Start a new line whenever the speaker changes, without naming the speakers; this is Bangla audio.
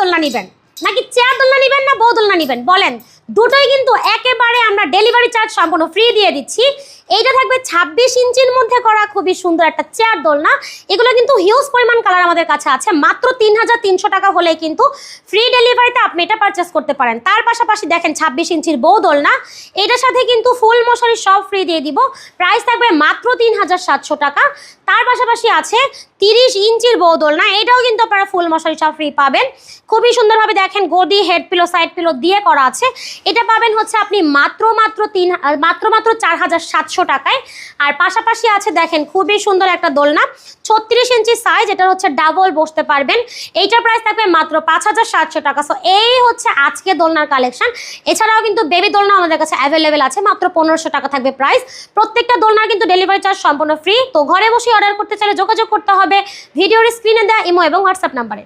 দোলনা নেবেন নাকি চেয়ার দোলনা নেবেন না বউ দোলনা নেবেন বলেন? দুটোই কিন্তু একেবারে আমরা ডেলিভারি চার্জ সম্পূর্ণ ফ্রি দিয়ে দিচ্ছি। এইটা থাকবে 26 ইঞ্চির মধ্যে করা খুবই সুন্দর একটা চেয়ার দোলনা। এগুলো কিন্তু হিউজ পরিমাণ কালার আমাদের কাছে আছে। মাত্র 3300 টাকা হলে কিন্তু ফ্রি ডেলিভারিতে আপনি এটা পারচেস করতে পারেন। তার পাশাপাশি দেখেন 26 ইঞ্চির বউ দোলনা, এটার সাথে কিন্তু ফুল মশারি সব ফ্রি দিয়ে দিব। প্রাইস থাকবে মাত্র 3700 টাকা। তার পাশাপাশি আছে 30 ইঞ্চির বউ দোলনা, এটাও কিন্তু আপনারা ফুল মশারি সব ফ্রি পাবেন। খুবই সুন্দরভাবে দেখেন গদি, হেড পিলো, সাইড পিলো দিয়ে করা আছে। এটা পাবেন হচ্ছে আপনি মাত্র 4700 টাকায়। আর পাশাপাশি আছে দেখেন খুবই সুন্দর একটা দোলনা, 36 ইঞ্চি সাইজ, এটা হচ্ছে ডাবল বসতে পারবেন। এইটার প্রাইস থাকবে মাত্র 5700 টাকা। সো এই হচ্ছে আজকে দোলনার কালেকশন। এছাড়াও কিন্তু বেবি দোলনা আমাদের কাছে অ্যাভেলেবেল আছে, মাত্র 1500 টাকা থাকবে প্রাইস। প্রত্যেকটা দোলনার কিন্তু ডেলিভারি চার্জ সম্পূর্ণ ফ্রি। তো ঘরে বসে অর্ডার করতে চাইলে যোগাযোগ করতে হবে ভিডিওর স্ক্রিনে দেওয়া ইমো এবং হোয়াটসঅ্যাপ নাম্বারে।